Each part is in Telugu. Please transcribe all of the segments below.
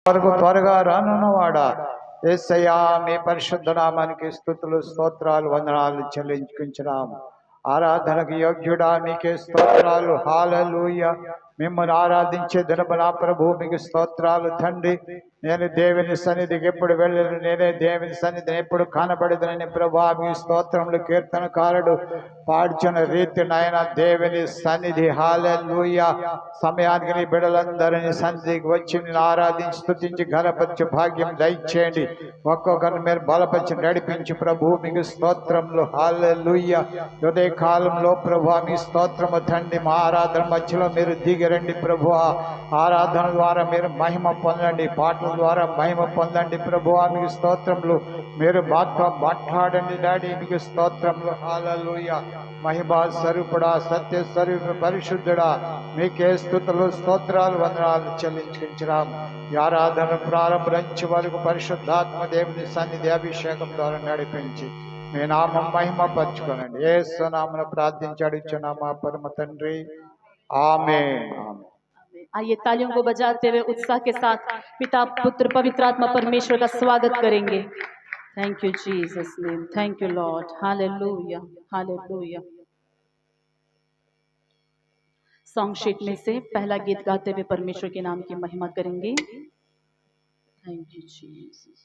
వరకు త్వరగా రానున్నవాడా యేసయ్యా, మీ పరిశుద్ధ నామానికి స్తుతులు స్తోత్రాలు వందనాలు చెల్లించుకుంటున్నాము. ఆరాధనకు యోగ్యుడా, మీకే స్తోత్రాలు. హల్లెలూయా. మిమ్మల్ని ఆరాధించే దినము నా ప్రభు, మీకు స్తోత్రాలు తండ్రి. నేను దేవుని సన్నిధికి ఎప్పుడు వెళ్ళను, నేనే దేవుని సన్నిధిని ఎప్పుడు కనబడదనని ప్రభా మీ స్తోత్రములు కీర్తనకారుడు పాడుచున్న రీతి నాయన దేవుని సన్నిధి. హల్లెలూయా. సమయానికి నీ బిడ్డలందరినీ సన్నిధికి వచ్చి నేను ఆరాధించి స్తుతించి ఘనపరచు భాగ్యం దయచేయండి. ఒక్కొక్కరిని మీరు బలపరిచి నడిపించి ప్రభు మీకు స్తోత్రములు. హల్లెలూయా. ఉదయ కాలంలో ప్రభు మీ స్తోత్రము తండ్రి. మా ఆరాధన మధ్యలో మీరు దిగిరండి ప్రభు. ఆరాధన ద్వారా మీరు మహిమ పొందండి, పాటల ద్వారా మహిమ పొందండి ప్రభు. మీకు స్తోత్రములు. మీరు మాతో మాట్లాడండి డాడీ, మీకు స్తోత్రములు. హల్లెలూయా. మహిమా స్వరూపుడా, సత్య స్వరూప పరిశుద్ధుడా, మీకే స్తుతులు స్తోత్రాలు వందనాలు చెల్లించుకుంటున్నాం. ఈ ఆరాధన ప్రారంభించే వరకు పరిశుద్ధాత్మ దేవుని సన్నిధి అభిషేకం ద్వారా నడిపించి మీ నామం మహిమ పంచుకోనండి. యేసు నామమున ప్రార్థించి అడుగుచున్నామా పరమ తండ్రి. आमीन। आइए तालियों को बजाते हुए उत्साह के साथ पिता पुत्र पवित्र आत्मा परमेश्वर का स्वागत करेंगे। Thank you Jesus name, thank you Lord. Hallelujah hallelujah. Song sheet में से पहला गीत गाते हुए परमेश्वर के नाम की महिमा करेंगे। Thank you Jesus.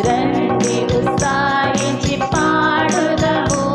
రండి ఉత్సాహించి పాడుదము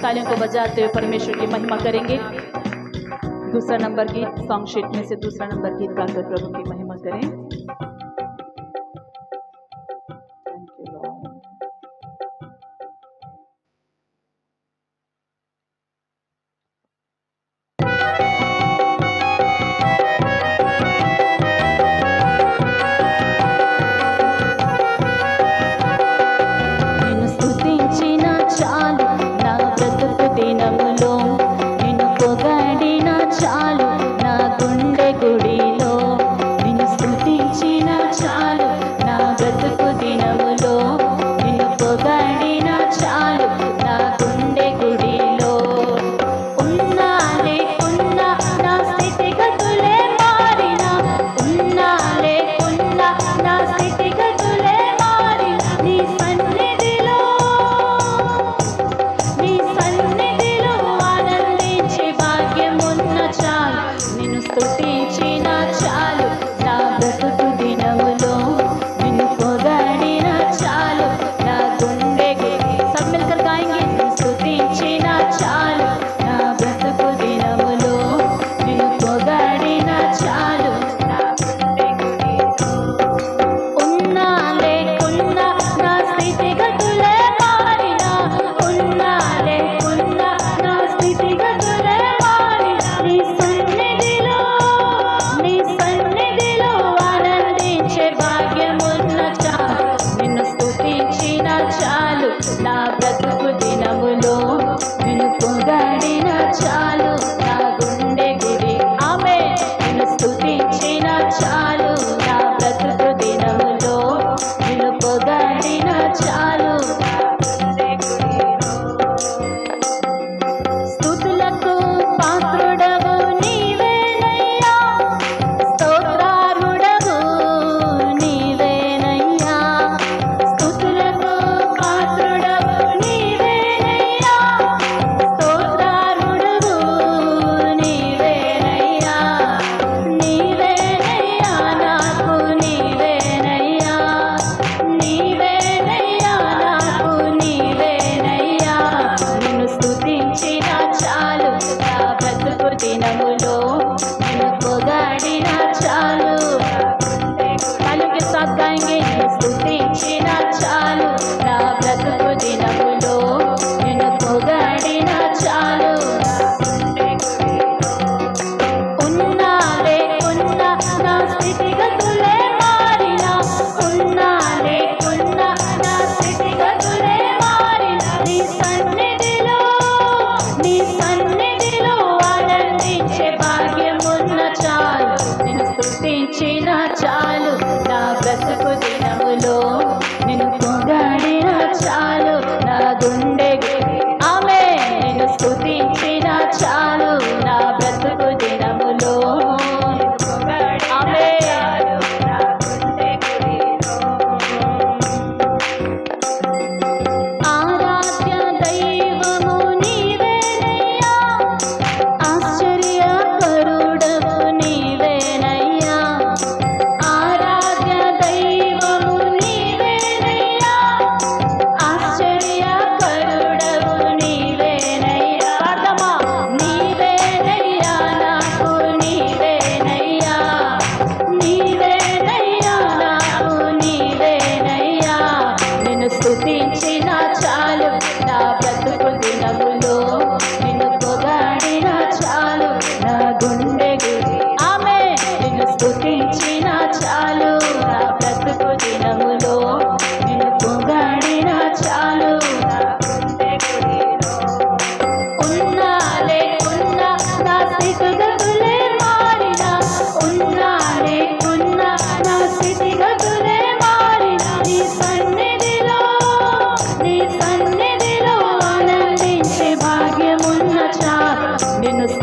तालियों को बजाते हुए परमेश्वर की महिमा करेंगे। दूसरा नंबर गीत, सॉन्ग शीट में से दूसरा नंबर गीत गाकर प्रभु की महिमा करें। Thank you Lord.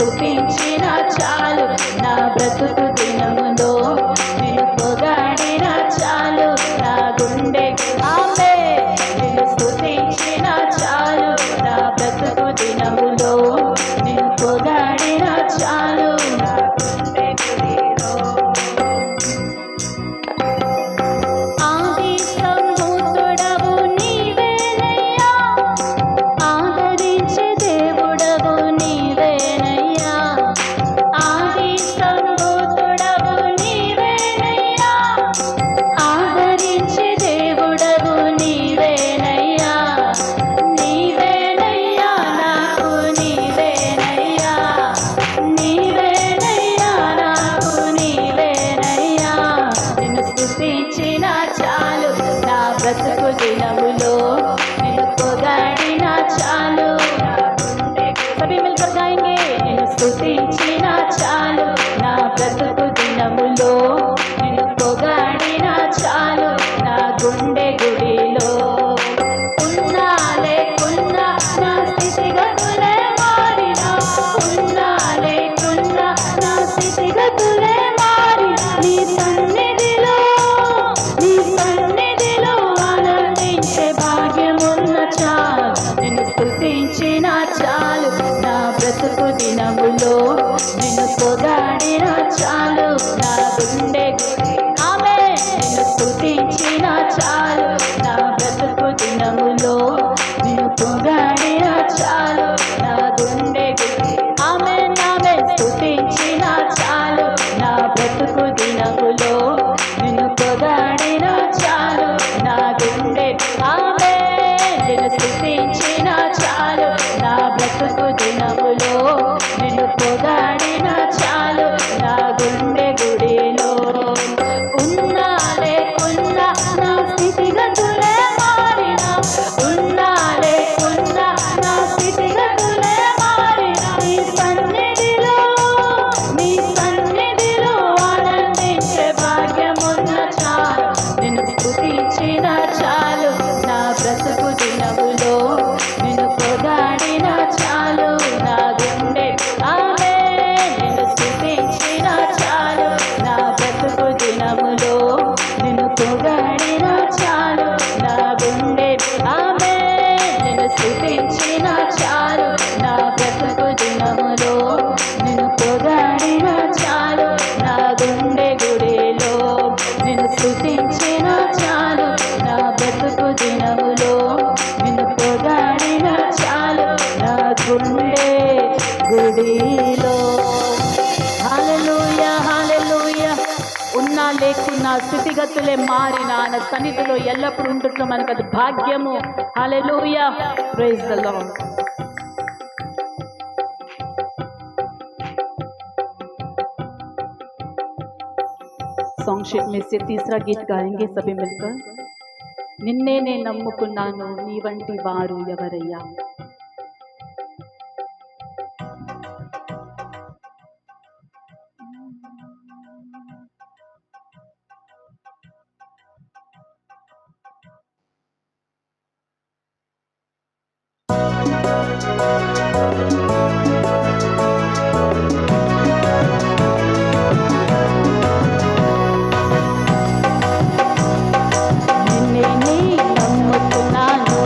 స్తుతించిన చాలు నా బ్రతుకు దినములో స్థితిగతులే మారి నీ సన్నిధిలో ఆనందించే భాగ్యమున్న చాలు నిన్ను స్తుతించిన చాలు నా బ్రతుకు దినములో నిన్ను పొగాడిన చాలు నా గుండె ఆమె నిన్ను స్తుతించిన చాలు నా బ్రతుకు దినములో నిన్ను పొగాడిన చాలు నా గుండె ఆమె నామే స్తుతించిన చాలు నా బ్రతుకు దినములో నిన్ను పొగాడిన చాలు నా గుండె ఆమె నిన్ను స్తుతించిన చాలు నా బ్రతుకు దినములో నిన్ను పొగాడిన చాలు నా గుండె గుడిలో ఉన్నా లేకున్నా నా స్థితిగతులే మారిన ఉన్నా లేకున్నా నా స్థితిగతులే మారిన నీ సన్నిధిలో ఆనందించే భాగ్యమున్న చాలు నిన్ను స్తుతించిన చాలు నా బ్రతుకు దినములో నిన్ను పొగాడిన చాలు నా గుండె ఆమె నిన్ను స్తుతించిన చాలు నా బ్రతుకు దినములో నిన్ను పొగాడిన చాలు నా గుండె ఆమె నిన్ను స్తుతించిన చాలు నా బ్రతుకు దినములో నిన్ను పొగాడిన చాలు నా గుండె గుడిలో నిన్ను స్తుతించిన చాలు నా బ్రతుకు దినములో నిన్ను పొగాడిన చాలు నా గుండె గుడిలో హల్లెలూయా హల్లెలూయా ఉన్నా లేకున్నా స్థితిగతులే మారిన ఆయన సన్నిధిలో ఎల్లప్పుడూ ఉంటున్నాం మనకు అది భాగ్యము hallelujah praise the lord song sheet में से तीसरा गीत गाएंगे सभी मिलकर నిన్నే నే నమ్ముకున్నాను నీ వంటి వారు ఎవరయ్యా నిన్నే నే నమ్ముకున్నాను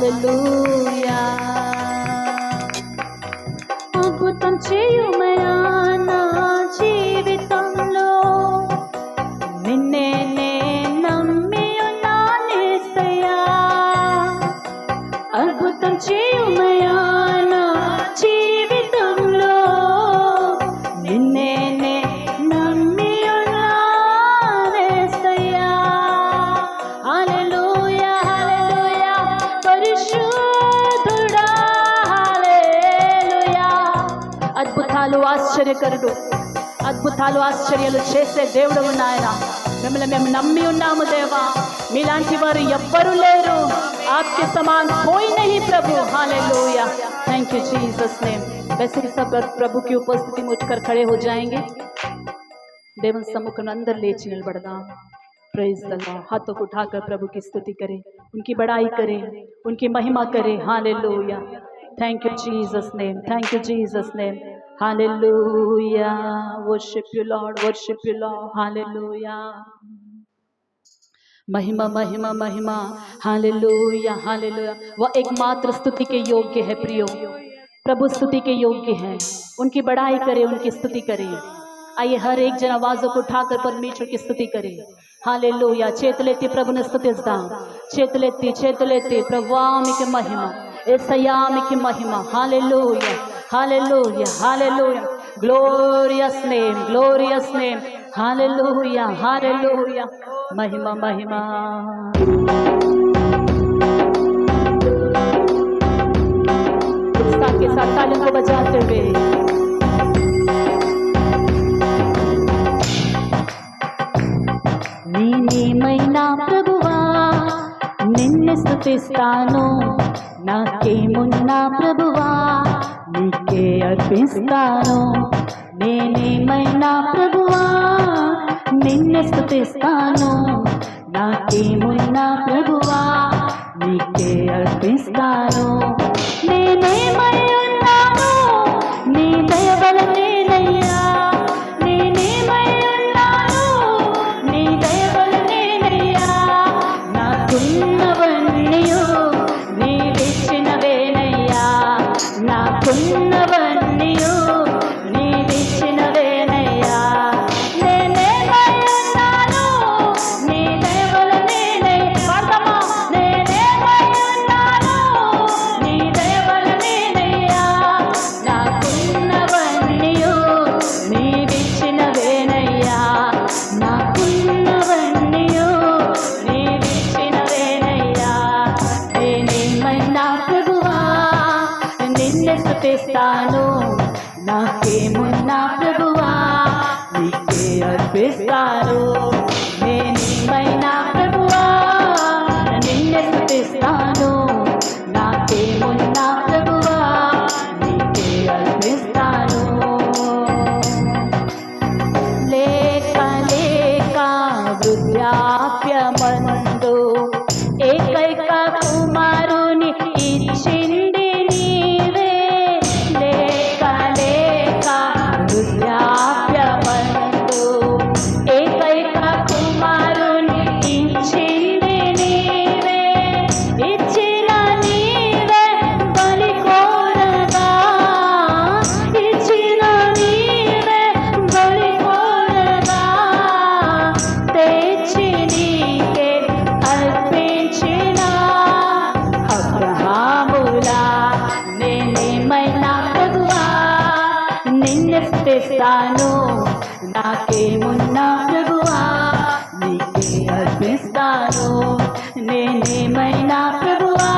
హల్లెలూయా. అద్భుతం చేయుమయా నా జీవితంలో, నిన్నే నే నమ్మి ఉన్నానేసయ్యా. అద్భుతం చేయుమయా నా జీవితంలో, నిన్నే నే నమ్మి ఉన్నానేసయ్యా. హల్లెలూయా హల్లెలూయా పరిశుద్ధుడా హల్లెలూయా. అద్భుతాలు ఆశ్చర్యకరుడు, అద్భుతాలు ఆశ్చర్యాలు చేసే దేవుడు నాయన. మిమ్మల్ని మేము నమ్మి ఉన్నాము దేవా. మీలాంటి వారు ఎవ్వరూ లేరు. आपके समान कोई नहीं प्रभु. Hallelujah. Thank you Jesus name. वैसे भी सब प्रभु की उपस्थिति में उठकर खड़े हो जाएंगे. దేవుని సముఖం అందరు లేచి నిలబడదాం. Praise the Lord. हाथों को उठाकर प्रभु की स्तुति करें, उनकी बड़ाई करें, उनकी महिमा करें. Hallelujah. Thank you Jesus name. Thank you Jesus name. Hallelujah. Worship you Lord. Worship you Lord. Hallelujah. महिमा महिमा महिमा. Hallelujah hallelujah. वह एकमात्र स्तुति के योग्य है प्रियो. प्रभु स्तुति के योग्य हैं. उनकी बड़ाई करें, उनकी स्तुति करें. आइए हर एक जन आवाजों को उठाकर परमेश्वर की स्तुति करें. हालेलुया. చేతులెత్తి ప్రభుని స్తుతిద్దాం. చేతులెత్తి ప్రభువానికి మహిమ, యేసయ్యానికి మహిమ. Hallelujah hallelujah hallelujah. Glorious name. Hallelujah hallelujah. महिमा महिमा. उत्साह के साथ तालियों को बजाते हुए నేనేమైనా ప్రభువా నిన్ను స్తుతిస్తాను, నాకేమున్నా ప్రభువా నీకే అర్పిస్తాను. నేనేమైనా ప్రభువా నిన్ను స్తుతిస్తాను, నాకేమున్నా ప్రభువా నీకే అర్పిస్తాను. నేనేమై ఉన్నాను నీ దయ వలనేనయ్యా. నేనేమై ఉన్నాను నీ దయ వలనేనయ్యా. నాకున్నవన్నీయు నీవిచ్చినవేనయ్యా. నాకున్నవన్నీయు నీవిచ్చినవేనయ్యా. నేనేమై ఉన్నాను నీ దయ వలనేనయ్యా. నేనేమై ఉన్నాను నీ దయ వలనేనయ్యా. నాకున్నవన్నీయు నీవిచ్చినవేనయ్యా. నాకున్నవన్నీయు నీవిచ్చినవేనయ్యా. నేనేమైనా ప్రభువా నిన్ను స్తుతిస్తాను, నాకేమున్నా ప్రభువా నీకే అర్పిస్తాను. నేనేమైనా ప్రభువా నిన్ను స్తుతిస్తాను, నాకేమున్నా ప్రభువా నీకే అర్పిస్తాను. లేక లేక వృద్ధాప్యమందు ఏకైక కుమారుని ఇచ్చింది నీవే. లేక లేక వృద్ధాప్యమందు ఏకైక కుమారుని ఇచ్చింది నీవే. ఇచ్చిన నీవే బలి కోరగా, ఇచ్చిన నీవే బలి కోరగా, తెచ్చి నీకే అర్పించిన అబ్రహాములా. నేనేమైనా ప్రభువా నిన్ను స్తుతిస్తాను, నాకేమున్నా ప్రభువా నీకే అర్పిస్తాను. నేనేమైనా ప్రభువా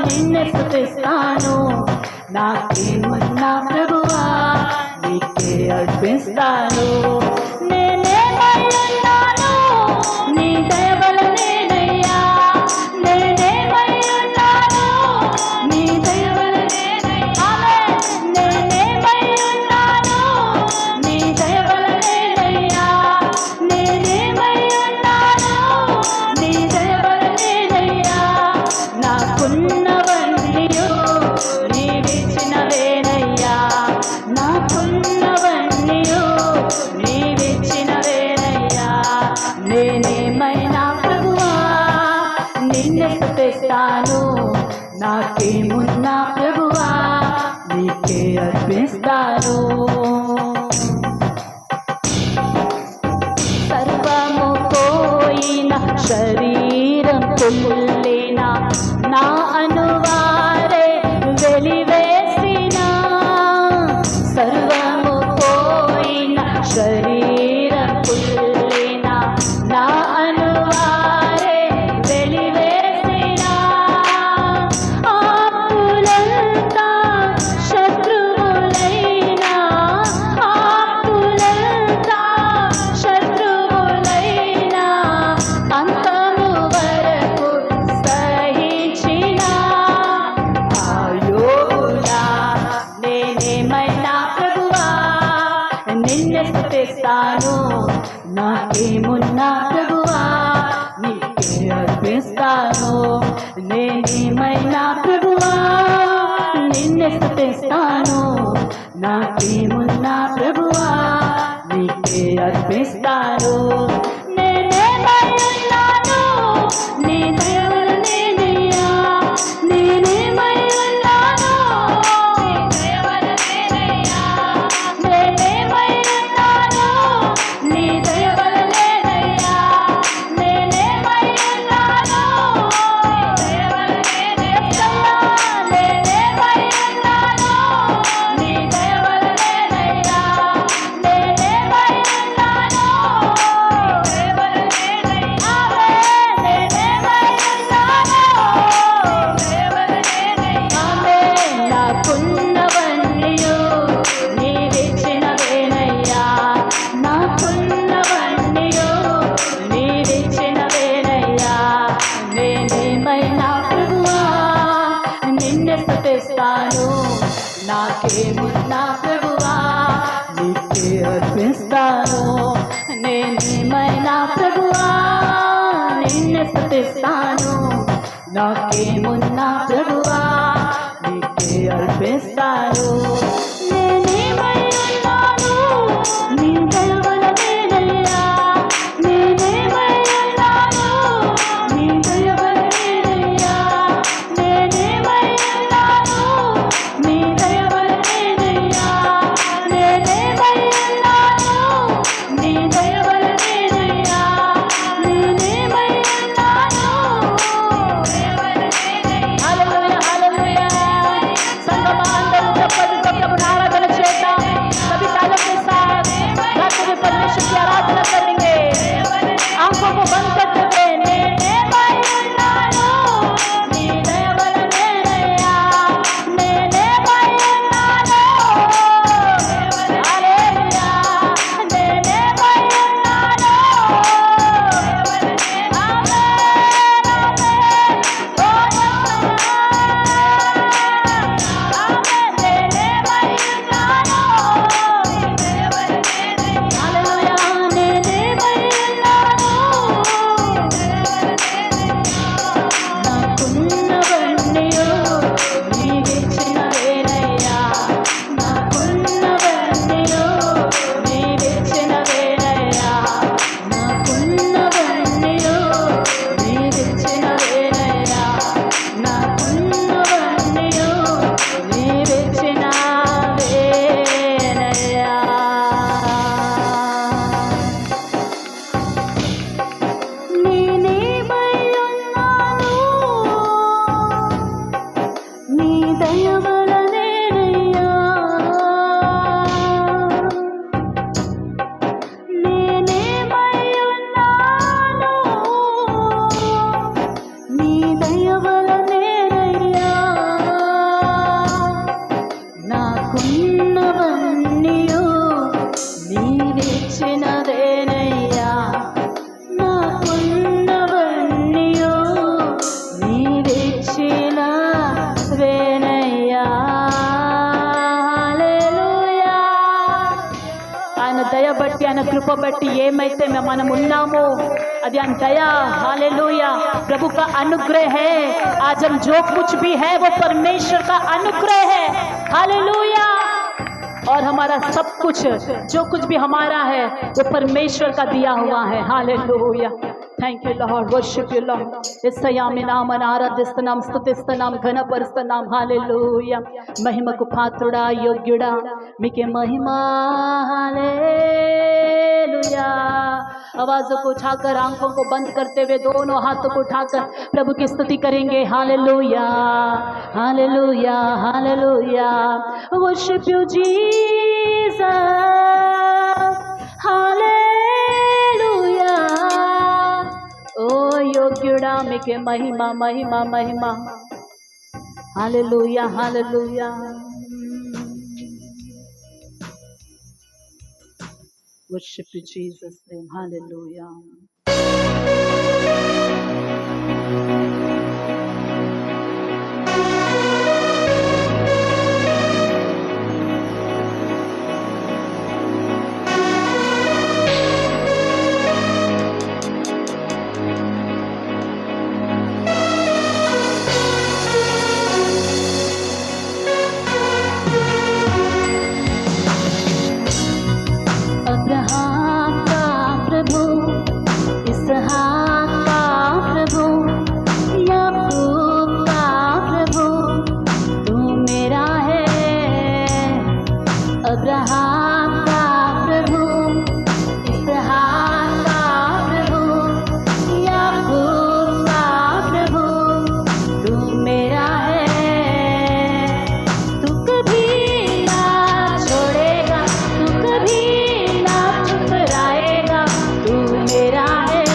నిన్ను స్తుతిస్తాను, నాకేమున్నా ప్రభువా నీకే అర్పిస్తాను. నేనేమై ఉన్నాను నీ దయ వలనేనయ్యా. నేనేమై ఉన్నాను నీ దయ వలనేనయ్యా. నేనేమై ఉన్నాను నీ దయ వలనేనయ్యా. నేనేమై ఉన్నాను నీ దయ వలనేనయ్యా. నాకున్నవన్నీయు నీవిచ్చినవేనయ్యా. నాకున్నవన్నీయు నీవిచ్చి నిన్ను స్తుతిస్తాను నాకేమున్నా ప్రభువా నీకే అర్పిస్తాను సర్వము పోయిన శరీరం కుళ్ళిన నా అనువారే వెలివేసిన సర్వము పోయిన శరీరం కుళ్ళిన నా అనువారే వెలివేసిన ఆపులంతా శత్రువులైనా ఆపులంతా శత్రువులైనా అంతము వరకు సహించిన ఆయోగులా నేనేమైనా ప్రభువా నిన్ను స్తుతిస్తాను నాకేమున్నా ప్రభువా నీకే అర్పిస్తాను నేనేమైనా ప్రభువా నిన్ను స్తుతిస్తాను నాకేమున్నా ప్రభువా నీకే అర్పిస్తాను నేనేమై ఉన్నాను నీ దయ వలనేనయ్యా నేనేమై ఉన్నాను నీ దయ వలనేనయ్యా నేనేమై ఉన్నాను నీ దయ వలనేనయ్యా నేనేమై ఉన్నాను నీ దయ వలనేనయ్యా నేనేమై ఉన్నాను నీ దయ వలనేనయ్యా నేనేమై ఉన్నాను నీ దయ వలనేనయ్యా నేనేమై ఉన్నాను నీ దయ వలనేనయ్యా నాకున్నవన్నీయు నీవిచ్చినవేనయ్యా నాకున్నవన్నీయు నీవిచ్చినవేనయ్యా నేనేమైనా ప్రభువా నిన్ను స్తుతిస్తాను నాకేమున్నా ప్రభువా నీకే అర్పిస్తాను నేనేమైనా ప్రభువా నిన్ను స్తుతిస్తాను నాకేమున్నా ప్రభువా నీకే అర్పిస్తాను నేనేమై ఉన్నాను నీ దయ వలనేనయ్యా నేనేమై ఉన్నాను నీ దయ వలనేనయ్యా నేనేమై ఉన్నాను నీ దయ వలనేనయ్యా నేనేమై ఉన్నాను నీ దయ వలనేనయ్యా నేనేమై ఉన్నాను దయ వలనేనయ్యా హల్లెలూయా హల్లెలూయా సంగమా అందరూ చప్పట్లు ఆరాధన చేద్దాం सभी तालों के साथ गाते हुए परमेश्वर की आराधना करेंगे आंखों को बंद करते हुए నేనేమై ఉన్నాను నీ దయ వలనేనయ్యా నేనేమై ఉన్నాను హల్లెలూయా నేనేమై ఉన్నాను నాకున్నవన్నీయు నీవిచ్చినవేనయ్యా నాకున్నవన్నీయు నీవిచ్చినవేనయ్యా నాకున్నవన్నీయు నీవిచ్చినవేనయ్యా నాకున్నవన్నీయు నీవిచ్చినవేనయ్యా నేనేమై ఉన్నాను నీ దయ వలనేనయ్యా నేనేమై ఉన్నాను నీ దయ వలనేనయ్యా నాకున్నవన్నీయు నీవిచ్చినదేనయ్యా నాకున్నవన్నీయు నీవిచ్చినవేనయ్యా హల్లెలూయా ఆయన దయ బట్టి ఆయన కృప బట్టి ఏమైతే మనం ఉన్నామో అది ఆయన దయ हालेलुया प्रभु का अनुग्रह है आज हम जो कुछ भी है वो परमेश्वर का अनुग्रह है हालेलुया और हमारा सब कुछ जो कुछ भी हमारा है वो परमेश्वर का दिया हुआ है hallelujah Thank you, Lord. Worship you, Lord. యేసయ్యామి నామన ఆరాధిస్తున్నాం, స్తుతిస్తున్నాం, ఘనపరుస్తున్నాం. హల్లెలూయా. మహిమకు పాత్రుడా, యోగ్యుడా, మీకే महिमा. हालेलुया. आवाजों को उठाकर, आंखों को बंद करते हुए, दोनों हाथों को उठाकर प्रभु की स्तुति करेंगे. Hallelujah, hallelujah, hallelujah. Worship you, Jesus. Hallelujah. ओ योग्युड़ा, మీకే మహిమ, మహిమ, మహిమ. Hallelujah, hallelujah. Worship you, Jesus' name. Hallelujah. Abraham का प्रभु, इसहाक का प्रभु, याकूब का प्रभु, तू मेरा है. अब्राहम का प्रभु, इसहाक का प्रभु, याकूब का प्रभु, तू मेरा है. तू कभी ना छोड़ेगा, तू कभी ना ठुकराएगा. तू मेरा है,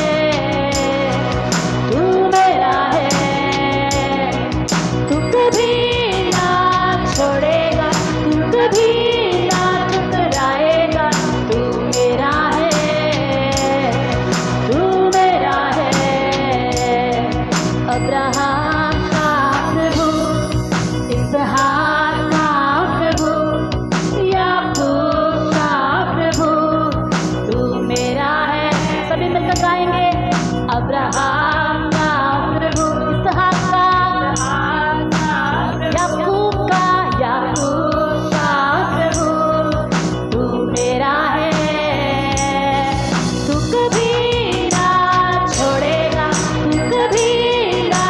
तू मेरा है. तू कभी ना छोड़ेगा, तू कभी ना ठुकराएगा. तू मेरा है, तू मेरा है. अब्राहम का प्रभु, इसहाक का प्रभु, याकूब का प्रभु, तू मेरा है. सभी मिलकर गाएंगे. अब्राहम का प्रभु, इसहाक का, याकूब का, याकूब का प्रभु, तू मेरा है. तू कभी ना छोड़ेगा, तू कभी ना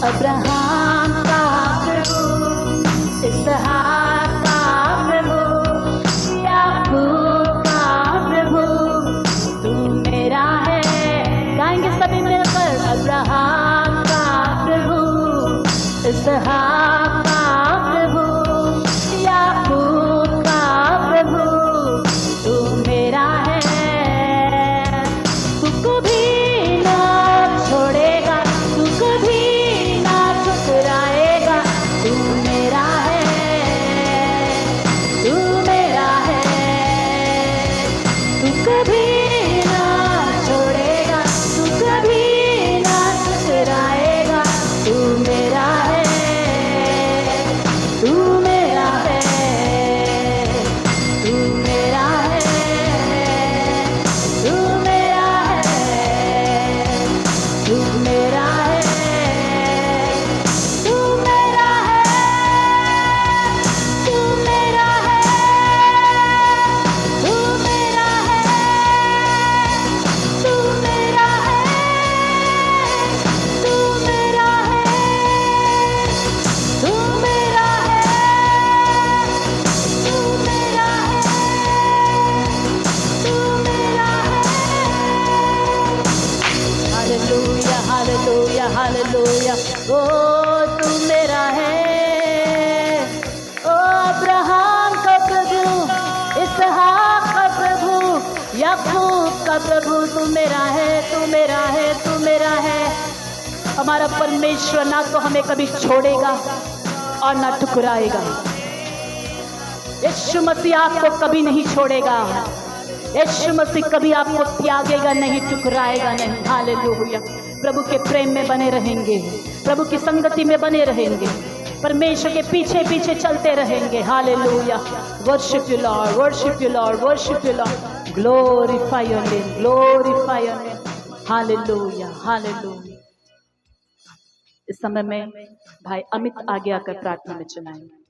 अब्राहम का प्रभु, इसहाक का प्रभु, याकूब का प्रभु, तू मेरा है। गाएंगे सभी मिलकर, अब्राहम का प्रभु, इसहाक का प्रभु, याकूब का प्रभु, तू मेरा है। तू कभी ना छोड़ेगा, तू कभी ना ठुकराएगा, तू मेरा है, तू मेरा है। तू कभी ना छोड़ेगा, तू कभी ना ठुकराएगा, तू मेरा है, तू मेरा है, तू मेरा है, तू मेरा है, तू मेरा है, तू मेरा है, तू मेरा है, तू मेरा है, तू मेरा है, तू मेरा है, तू मेरा है, तू मेरा है, तू मेरा है। Hallelujah, hallelujah, hallelujah. ओ तू मेरा है, ओ अब्राहम का प्रभु, इसहाक का प्रभु, याकूब का प्रभु, तू मेरा है, तू मेरा है, तू मेरा है। हमारा परमेश्वर ना तो हमें कभी छोड़ेगा और ना ठुकराएगा। यीशु मसीह आपको कभी नहीं छोड़ेगा, यीशु मसीह कभी आपको त्यागेगा नहीं, ठुकराएगा नहीं। हालेलुया। प्रभु के प्रेम में बने रहेंगे, प्रभु की संगति में बने रहेंगे, परमेश्वर के पीछे पीछे चलते रहेंगे। Hallelujah. Worship you Lord, worship you Lord, worship you Lord. Glorify your name, glorify your name. Hallelujah, hallelujah. इस समय में भाई अमित आगे आकर प्रार्थना में चलाएंगे।